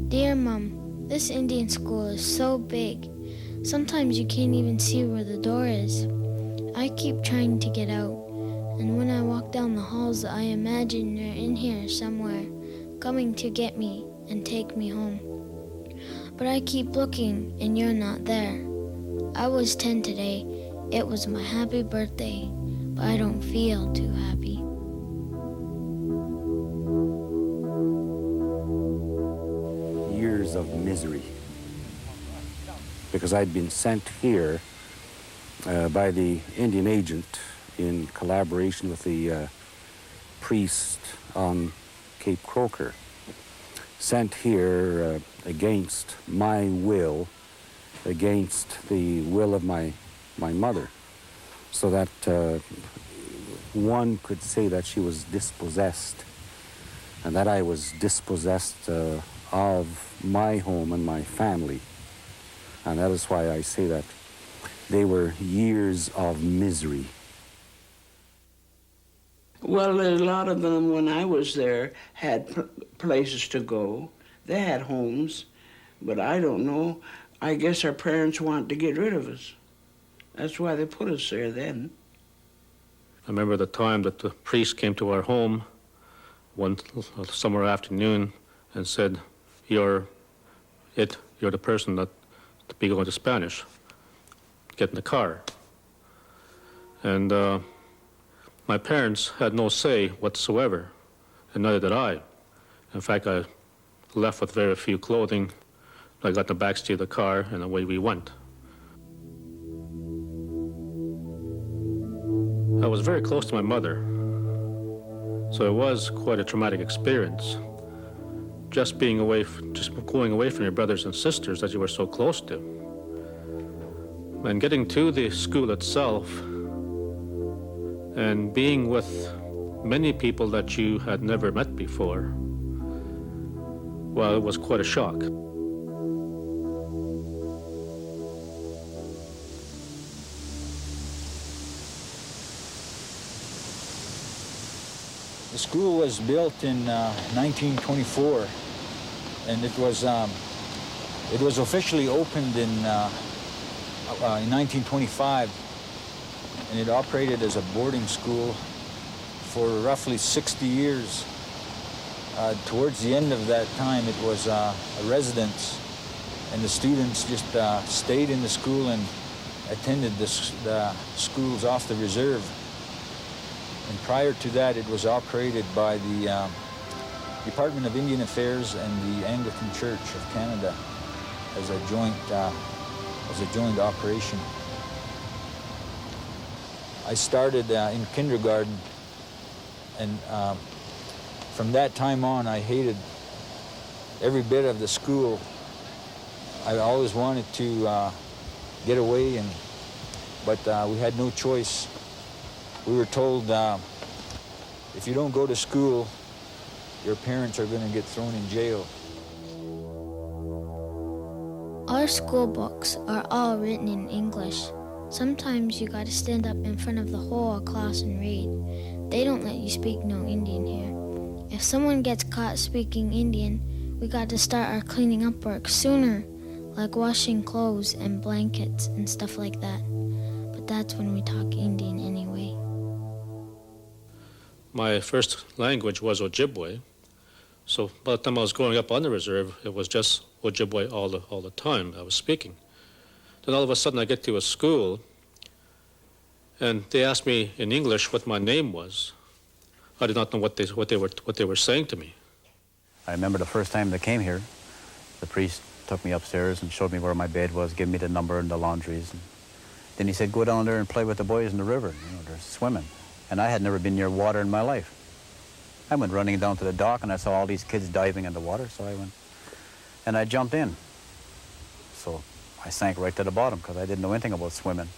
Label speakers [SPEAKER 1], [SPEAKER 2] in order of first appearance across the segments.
[SPEAKER 1] Dear Mom, this Indian school is so big. Sometimes you can't even see where the door is. I keep trying to get out, and when I walk down the halls, I imagine you're in here somewhere, coming to get me and take me home. But I keep looking, and you're not there. I was 10 today. It was my happy birthday, but I don't feel too happy.
[SPEAKER 2] Years of misery, because I'd been sent here by the Indian agent in collaboration with the priest on Cape Croker. Sent here against my will, against the will of my mother, so that one could say that she was dispossessed, and that I was dispossessed of my home and my family. And that is why I say that they were years of misery.
[SPEAKER 3] Well, a lot of them, when I was there, had places to go. They had homes, but I don't know. I guess our parents wanted to get rid of us. That's why they put us there then.
[SPEAKER 4] I remember the time that the priest came to our home one summer afternoon and said, you're the person that to be going to Spanish. Get in the car. And my parents had no say whatsoever, and neither did I. In fact, I left with very few clothing. I got in the back seat of the car, and away we went. I was very close to my mother, so it was quite a traumatic experience. Just going away from your brothers and sisters that you were so close to. And getting to the school itself and being with many people that you had never met before, well, it was quite a shock.
[SPEAKER 5] The school was built in 1924, and it was officially opened in 1925, and it operated as a boarding school for roughly 60 years. Towards the end of that time, it was a residence, and the students just stayed in the school and attended the schools off the reserve. And prior to that, it was operated by the Department of Indian Affairs and the Anglican Church of Canada as a joint operation. I started in kindergarten, and from that time on, I hated every bit of the school. I always wanted to get away, but we had no choice. We were told, if you don't go to school, your parents are going to get thrown in jail.
[SPEAKER 1] Our school books are all written in English. Sometimes you gotta stand up in front of the whole class and read. They don't let you speak no Indian here. If someone gets caught speaking Indian, we got to start our cleaning up work sooner, like washing clothes and blankets and stuff like that. But that's when we talk Indian anyway.
[SPEAKER 4] My first language was Ojibwe, so by the time I was growing up on the reserve, it was just Ojibwe all the time I was speaking. Then all of a sudden I get to a school, and they asked me in English what my name was. I did not know what they were saying to me.
[SPEAKER 6] I remember the first time they came here, the priest took me upstairs and showed me where my bed was, gave me the number and the laundries. And then he said, go down there and play with the boys in the river. They're swimming. And I had never been near water in my life. I went running down to the dock, and I saw all these kids diving in the water, so I went, and I jumped in. So I sank right to the bottom because I didn't know anything about swimming.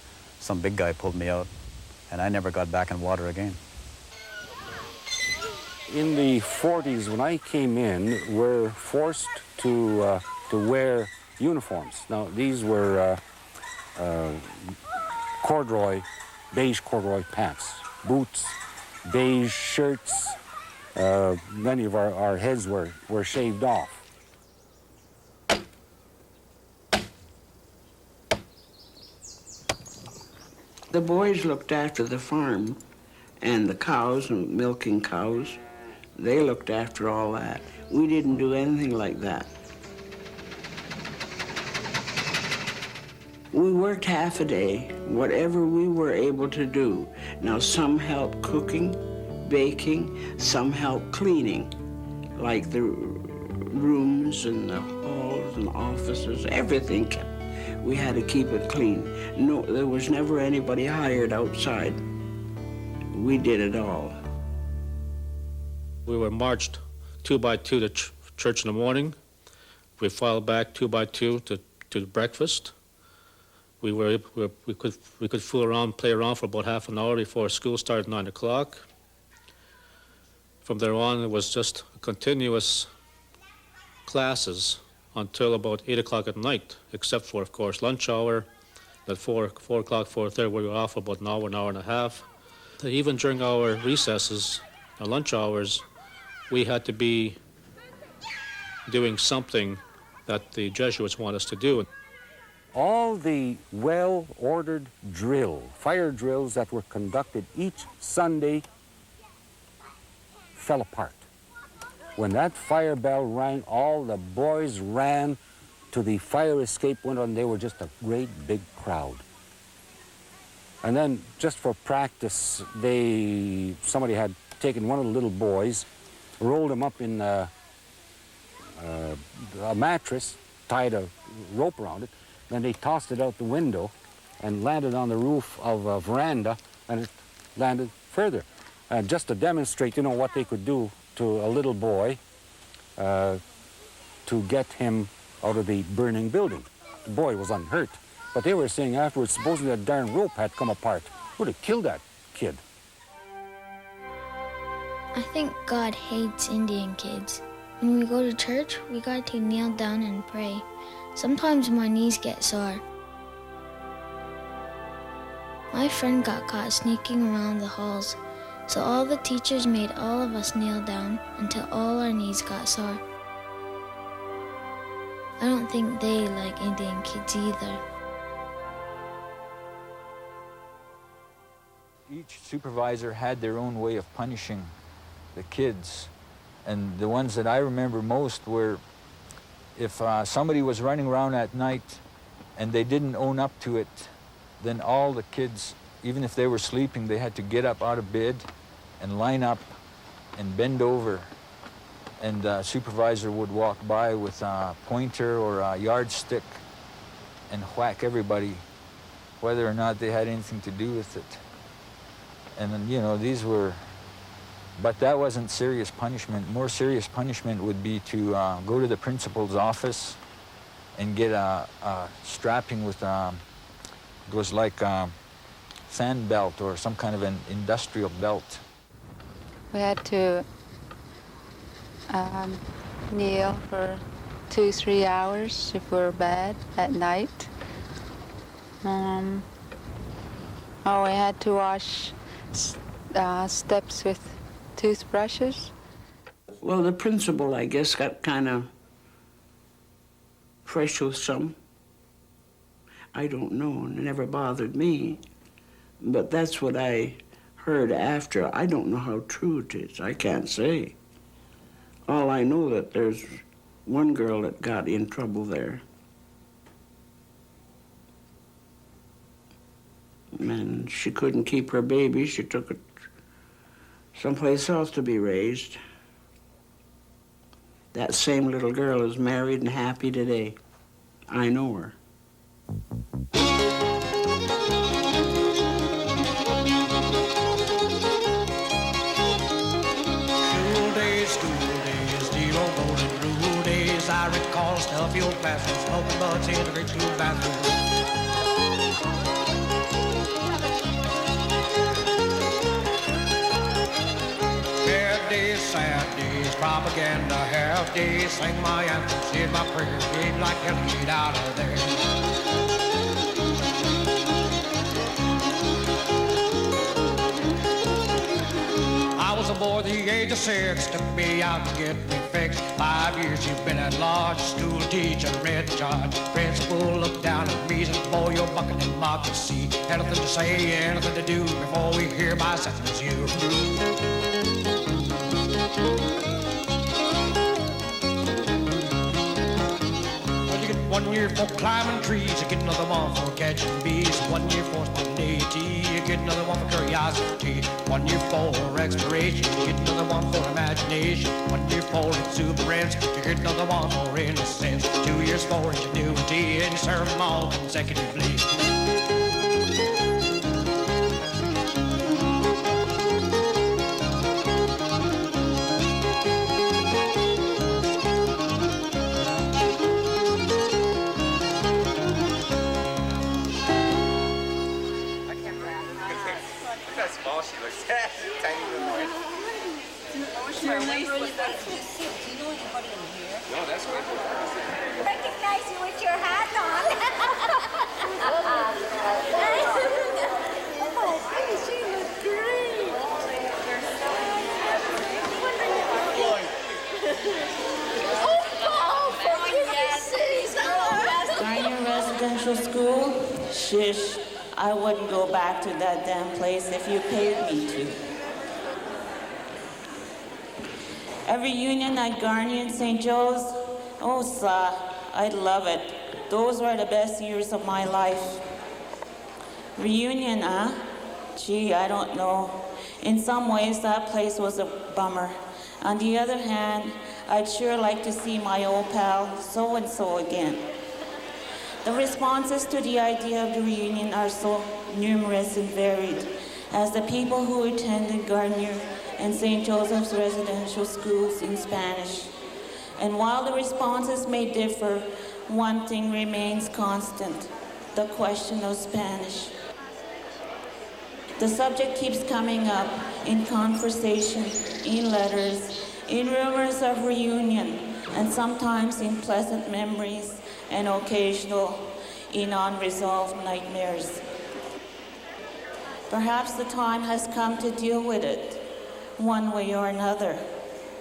[SPEAKER 6] Some big guy pulled me out, and I never got back in water again.
[SPEAKER 2] In the 40s, when I came in, we're forced to wear uniforms. Now, these were beige corduroy pants, boots, beige shirts. Many of our heads were shaved off.
[SPEAKER 3] The boys looked after the farm and the cows and milking cows. They looked after all that. We didn't do anything like that. We worked half a day, whatever we were able to do. Now, some helped cooking, baking, some helped cleaning, like the rooms and the halls and offices, everything. We had to keep it clean. No, there was never anybody hired outside. We did it all.
[SPEAKER 4] We were marched 2 by 2 to church in the morning. We filed back 2 by 2 to breakfast. We could fool around, play around for about half an hour before school started at 9 o'clock. From there on, it was just continuous classes until about 8 o'clock at night, except for, of course, lunch hour. At 4 o'clock, 4:30, we were off for about an hour and a half. Even during our recesses, our lunch hours, we had to be doing something that the Jesuits want us to do.
[SPEAKER 2] All the well-ordered fire drills that were conducted each Sunday fell apart. When that fire bell rang, all the boys ran to the fire escape window, and they were just a great big crowd. And then, just for practice, somebody had taken one of the little boys, rolled him up in a mattress, tied a rope around it, then they tossed it out the window and landed on the roof of a veranda, and it landed further. Just to demonstrate, what they could do to a little boy to get him out of the burning building. The boy was unhurt, but they were saying afterwards, supposing that darn rope had come apart, would have killed that kid.
[SPEAKER 1] I think God hates Indian kids. When we go to church, we got to kneel down and pray. Sometimes my knees get sore. My friend got caught sneaking around the halls, so all the teachers made all of us kneel down until all our knees got sore. I don't think they like Indian kids either.
[SPEAKER 5] Each supervisor had their own way of punishing the kids. And the ones that I remember most were if somebody was running around at night and they didn't own up to it, then all the kids, even if they were sleeping, they had to get up out of bed and line up and bend over. And the supervisor would walk by with a pointer or a yardstick and whack everybody, whether or not they had anything to do with it. And then, these were, but that wasn't serious punishment. More serious punishment would be to go to the principal's office and get a strapping with, it was like a fan belt or some kind of an industrial belt.
[SPEAKER 7] We had to kneel for 2-3 hours if we were bad at night. We had to wash steps with toothbrushes.
[SPEAKER 3] Well, the principal, I guess, got kind of fresh with some. I don't know, it never bothered me. But that's what I heard after. I don't know how true it is. I can't say. All I know that there's one girl that got in trouble there. And she couldn't keep her baby. She took it someplace else to be raised. That same little girl is married and happy today. I know her.
[SPEAKER 8] I recall stuff your classroom, smoking butts in the great school bathroom. Bad days, sad days, propaganda, half days, sang my anthem, said my prayers, gave like hell to get out of there. I was a boy the age of 6, took me out to get me fixed. 5 years you've been at large, school teacher, red charge. Principal looked down at me and said, boy, before your bucket and democracy. Anything to say, anything to do before we hereby sentence you. Well, you get 1 year for climbing trees, you get another one for catching bees. 1 year for spontaneity, you get another one for curiosity. 1 year for exploration, you get another one for imagination. 1 year for exuberance, you get another one for innocence. 2 years for ingenuity, and you serve them all consecutively.
[SPEAKER 9] Recognize you with your hat on. Oh, she looks great. Oh, for goodness sakes.
[SPEAKER 10] Garnier Residential School? Shish, I wouldn't go back to that damn place if you paid me to. A reunion at Garnier and St. Joe's? Oh, sir, I'd love it. Those were the best years of my life. Reunion, huh? Gee, I don't know. In some ways, that place was a bummer. On the other hand, I'd sure like to see my old pal so-and-so again. The responses to the idea of the reunion are so numerous and varied, as the people who attended Garnier and St. Joseph's residential schools in Spanish. And while the responses may differ, one thing remains constant: the question of Spanish. The subject keeps coming up in conversation, in letters, in rumors of reunion, and sometimes in pleasant memories, and occasional in unresolved nightmares. Perhaps the time has come to deal with it, one way or another.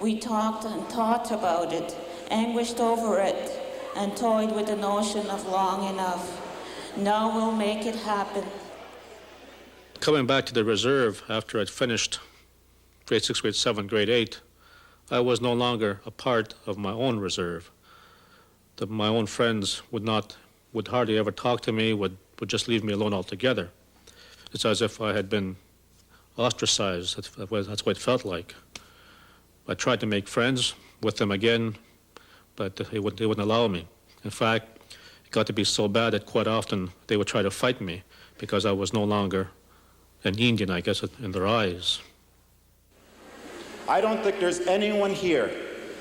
[SPEAKER 10] We talked and thought about it, anguished over it, and toyed with the notion of long enough. Now we'll make it happen.
[SPEAKER 4] Coming back to the reserve after I'd finished grade 6, grade 7, grade 8, I was no longer a part of my own reserve. My own friends would hardly ever talk to me, would just leave me alone altogether. It's as if I had been ostracized. That's what it felt like. I tried to make friends with them again, but they wouldn't allow me. In fact, it got to be so bad that quite often they would try to fight me because I was no longer an Indian, I guess, in their eyes.
[SPEAKER 11] I don't think there's anyone here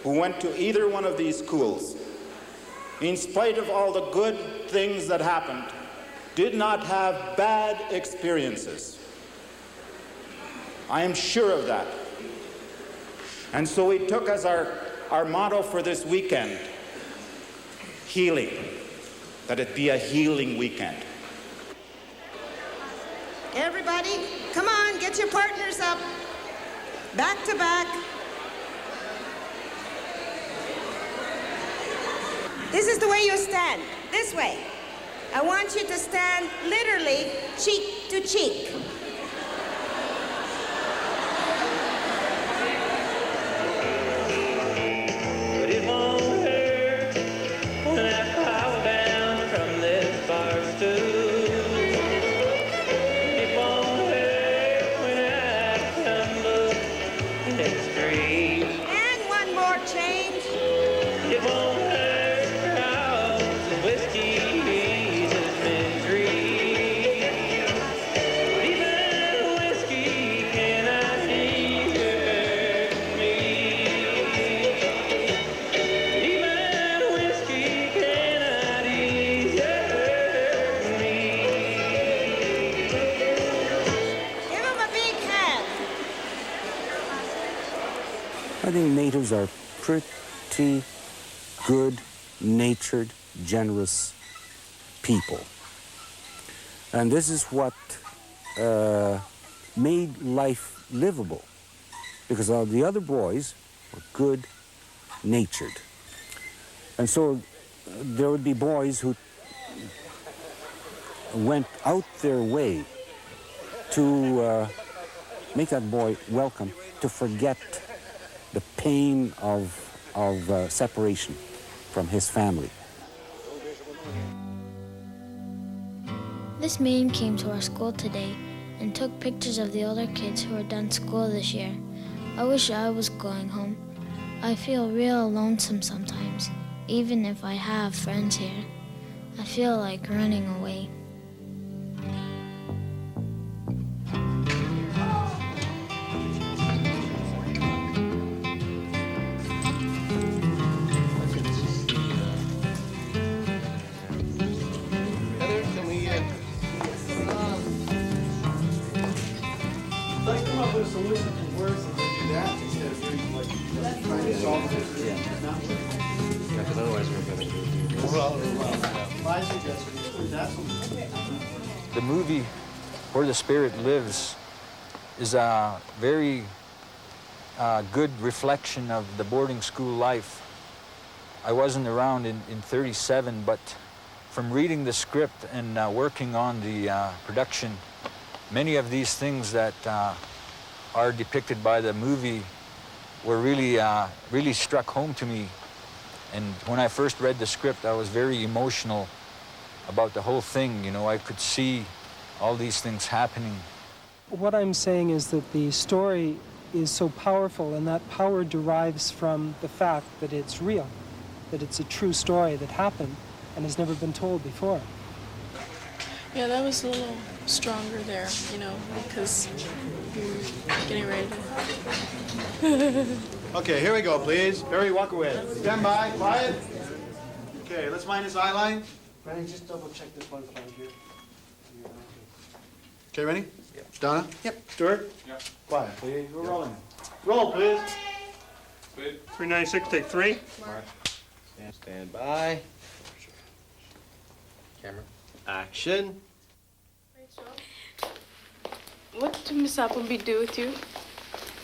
[SPEAKER 11] who went to either one of these schools, in spite of all the good things that happened, did not have bad experiences. I am sure of that. And so we took as our motto for this weekend, healing, that it be a healing weekend.
[SPEAKER 12] Everybody, come on, get your partners up. Back to back. This is the way you stand, this way. I want you to stand literally cheek to cheek.
[SPEAKER 13] But it won't hurt when I fall down from this bar stool. It won't hurt when I tumble in the street.
[SPEAKER 12] And one more change.
[SPEAKER 13] It won't hurt cause the whiskey has been drink. Even whiskey cannot hurt me. Even whiskey cannot hurt me.
[SPEAKER 12] Give him a big hand.
[SPEAKER 2] I think natives are pretty good-natured, generous people. And this is what made life livable, because all the other boys were good-natured. And so there would be boys who went out their way to make that boy welcome, to forget the pain of separation from his family.
[SPEAKER 1] This man came to our school today and took pictures of the older kids who are done school this year. I wish I was going home. I feel real lonesome sometimes, even if I have friends here. I feel like running away.
[SPEAKER 14] Let's come up with a solution that works and then do that instead of doing like trying to solve it.
[SPEAKER 15] Yeah, because otherwise we're going to do
[SPEAKER 14] My suggestion is that's what
[SPEAKER 5] The movie Where the Spirit Lives is a very good reflection of the boarding school life. I wasn't around in 37, but from reading the script and working on the production, many of these things that are depicted by the movie were really struck home to me. And when I first read the script, I was very emotional about the whole thing. You know, I could see all these things happening.
[SPEAKER 16] What I'm saying is that the story is so powerful, and that power derives from the fact that it's real, that it's a true story that happened and has never been told before.
[SPEAKER 17] Yeah, that was a little stronger there, you know, because you're getting ready to...
[SPEAKER 14] Okay, here we go, please. Barry, walk away. Stand by, quiet. Okay, let's mind this eye line. Ready, just double check this one flag here. Okay, ready? Yeah. Donna? Yep. Stuart? Yep. Quiet, please. We're rolling. Roll, please.
[SPEAKER 18] 396, take 3.
[SPEAKER 15] Stand by. Camera. Action.
[SPEAKER 17] What did Miss Appleby do with you?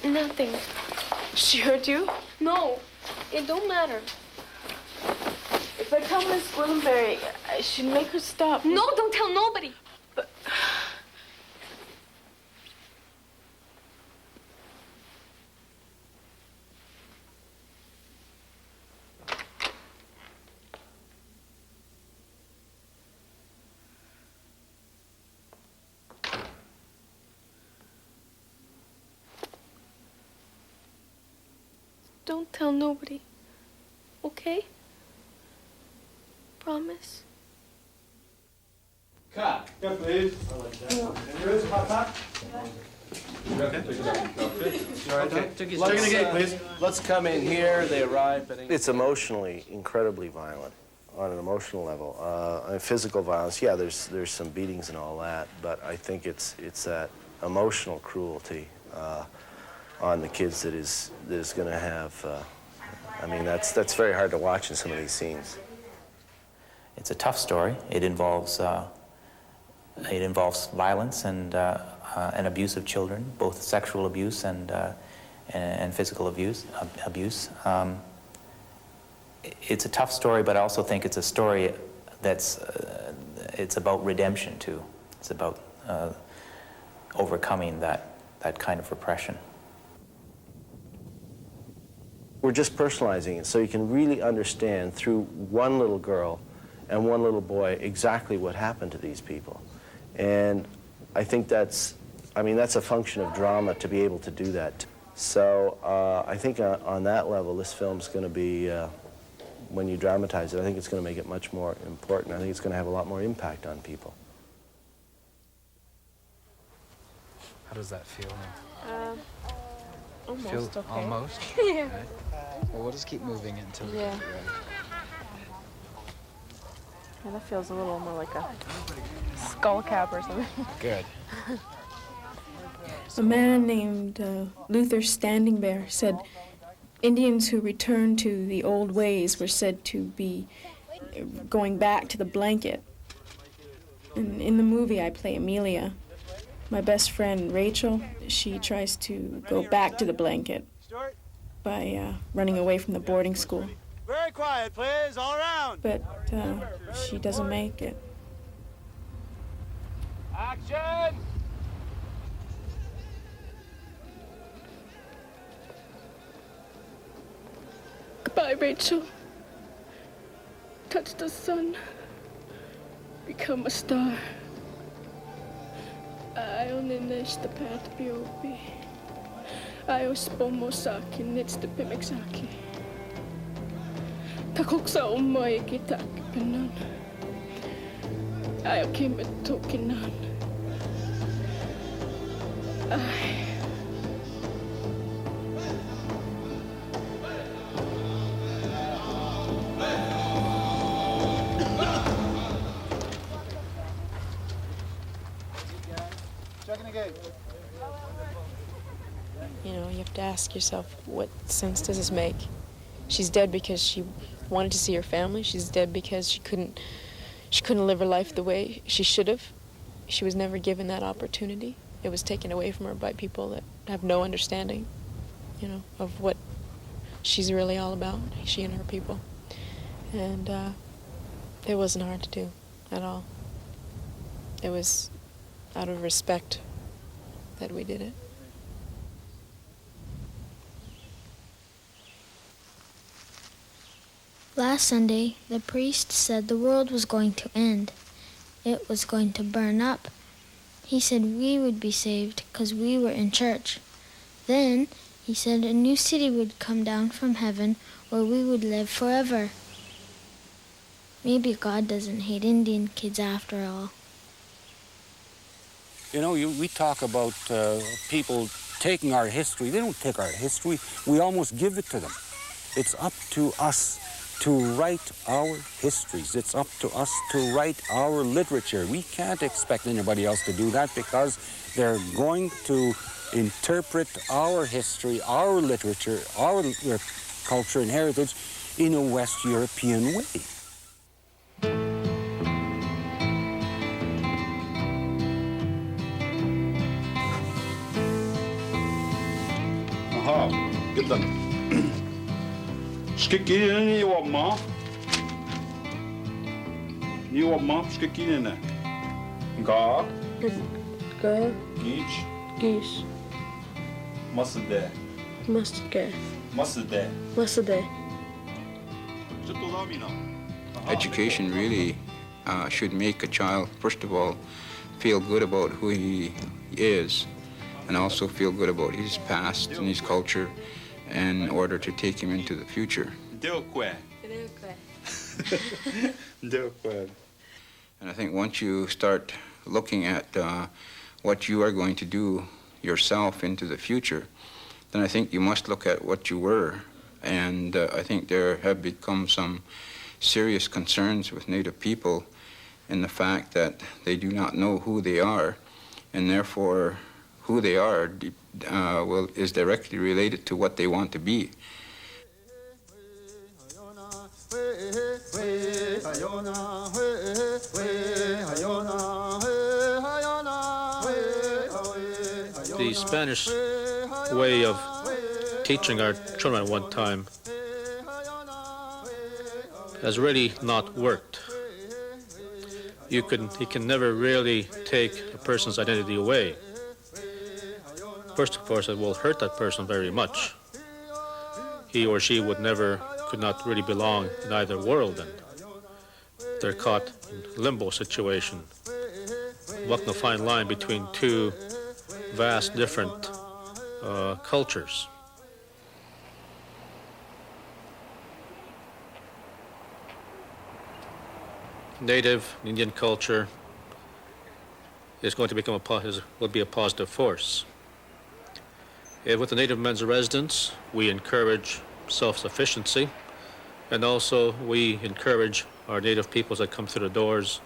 [SPEAKER 19] Nothing.
[SPEAKER 17] She hurt you?
[SPEAKER 19] No, it don't matter.
[SPEAKER 17] If I tell Miss Willenberry, I should make her stop.
[SPEAKER 19] No, don't tell nobody.
[SPEAKER 17] But...
[SPEAKER 19] Don't tell nobody. Okay? Promise?
[SPEAKER 14] Cut. Cut, please. I like that. And there is hot top.
[SPEAKER 15] Okay. Second gate, please. Let's come in here. They arrive. It's emotionally incredibly violent on an emotional level. On physical violence, yeah, there's some beatings and all that, but I think it's that emotional cruelty on the kids that is going to have. I mean, that's very hard to watch in some of these scenes.
[SPEAKER 20] It's a tough story. It involves violence and abuse of children, both sexual abuse and physical abuse. It's a tough story, but I also think it's a story that's it's about redemption too. It's about overcoming that kind of repression.
[SPEAKER 15] We're just personalizing it so you can really understand through one little girl and one little boy exactly what happened to these people. And I think that's a function of drama to be able to do that. So I think on that level, this film's going to be, when you dramatize it, I think it's going to make it much more important. I think it's going to have a lot more impact on people.
[SPEAKER 21] How does that feel?
[SPEAKER 17] Almost okay.
[SPEAKER 21] Almost?
[SPEAKER 17] Yeah.
[SPEAKER 21] Okay. Well, we'll just keep moving it until we get it ready.
[SPEAKER 17] Yeah, that feels a little more like a skull cap or something.
[SPEAKER 21] Good.
[SPEAKER 17] A man named Luther Standing Bear said Indians who returned to the old ways were said to be going back to the blanket. And in the movie, I play Amelia. My best friend, Rachel, she tries to go back to the blanket by running away from the boarding school.
[SPEAKER 14] Very quiet, please, all around.
[SPEAKER 17] But she doesn't make it.
[SPEAKER 18] Action!
[SPEAKER 19] Goodbye, Rachel. Touch the sun. Become a star. Ayaw ninesta pat biobi. Ayaw spomo sa akin, nits the pimik sa akin. Takok sa umay kita kipanan. Ayaw kimit tokinan. Ay.
[SPEAKER 22] You know, you have to ask yourself, what sense does this make? She's dead because she wanted to see her family. She's dead because she couldn't live her life the way she should have. She was never given that opportunity. It was taken away from her by people that have no understanding, you know, of what she's really all about, she and her people. And it wasn't hard to do at all. It was out of respect that we did it.
[SPEAKER 1] Last Sunday, the priest said the world was going to end. It was going to burn up. He said we would be saved because we were in church. Then, he said a new city would come down from heaven where we would live forever. Maybe God doesn't hate Indian kids after all.
[SPEAKER 2] You know, we talk about people taking our history. They don't take our history. We almost give it to them. It's up to us to write our histories. It's up to us to write our literature. We can't expect anybody else to do that because they're going to interpret our history, our literature, our culture and heritage in a West European way.
[SPEAKER 23] Aha, جدا. Skikkiren i Wamma. Ni Wamma, skikkiren. Ga.
[SPEAKER 19] Ga.
[SPEAKER 23] Gish.
[SPEAKER 19] Gish.
[SPEAKER 23] Masde.
[SPEAKER 19] Maske.
[SPEAKER 23] Masde.
[SPEAKER 19] Masade.
[SPEAKER 24] Education really should make a child, first of all, feel good about who he is, and also feel good about his past and his culture in order to take him into the future. And I think once you start looking at what you are going to do yourself into the future, then I think you must look at what you were. And I think there have become some serious concerns with Native people in the fact that they do not know who they are, and therefore who they are is directly related to what they want to be.
[SPEAKER 4] The Spanish way of teaching our children at one time has really not worked. You can never really take a person's identity away. First, of course, it will hurt that person very much. He or she could not really belong in either world, and they're caught in limbo situation, walking a fine line between two vast different cultures. Native Indian culture is going to become will be a positive force. With the Native men's residence, we encourage self-sufficiency, and also we encourage our Native peoples that come through the doors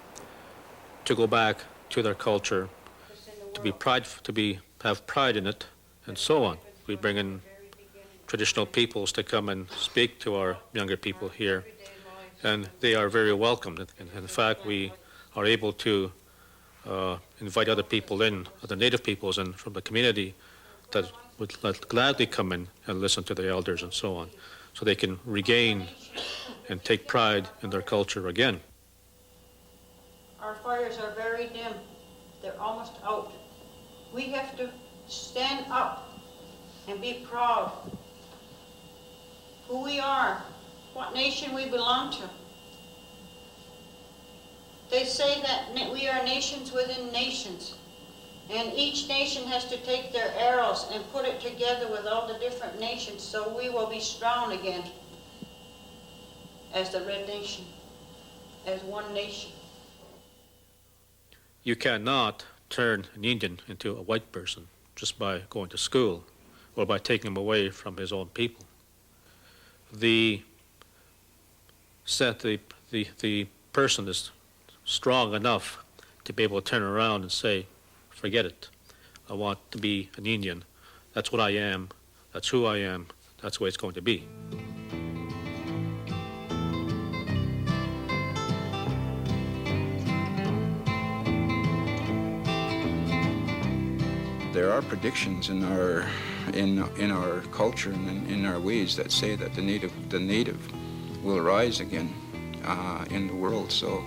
[SPEAKER 4] to go back to their culture, have pride in it, and so on. We bring in traditional peoples to come and speak to our younger people here, and they are very welcomed. And in fact, we are able to invite other people in, other Native peoples and from the community that would gladly come in and listen to the elders and so on, so they can regain and take pride in their culture again.
[SPEAKER 25] Our fires are very dim.
[SPEAKER 3] They're almost out. We have to stand up and be proud who we are, what nation we belong to. They say that we are nations within nations, and each nation has to take their arrows and put it together with all the different nations so we will be strong again as the Red Nation, as one nation.
[SPEAKER 4] You cannot turn an Indian into a white person just by going to school or by taking him away from his own people. The person is strong enough to be able to turn around and say, forget it. I want to be an Indian. That's what I am. That's who I am. That's the way it's going to be.
[SPEAKER 24] There are predictions in our culture and in our ways that say that the native will rise again in the world. So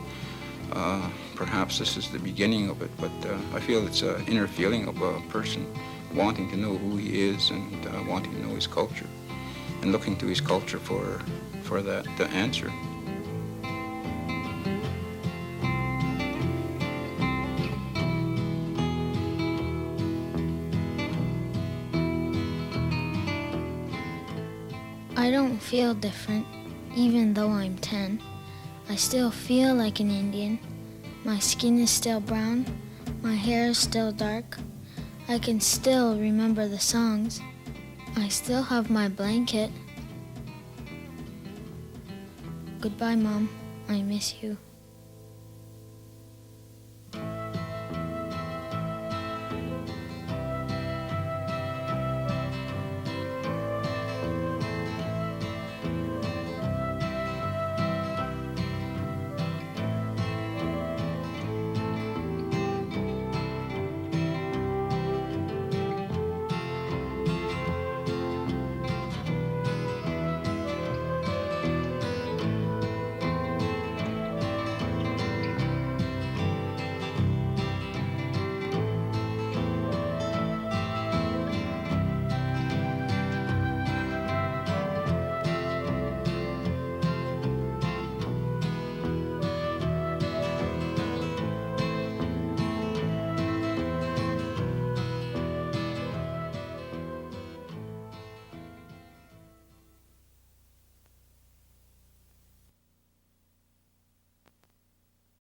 [SPEAKER 24] perhaps this is the beginning of it, but I feel it's an inner feeling of a person wanting to know who he is and wanting to know his culture and looking to his culture for that answer.
[SPEAKER 1] I don't feel different, even though I'm 10. I still feel like an Indian. My skin is still brown. My hair is still dark. I can still remember the songs. I still have my blanket. Goodbye, Mom. I miss you.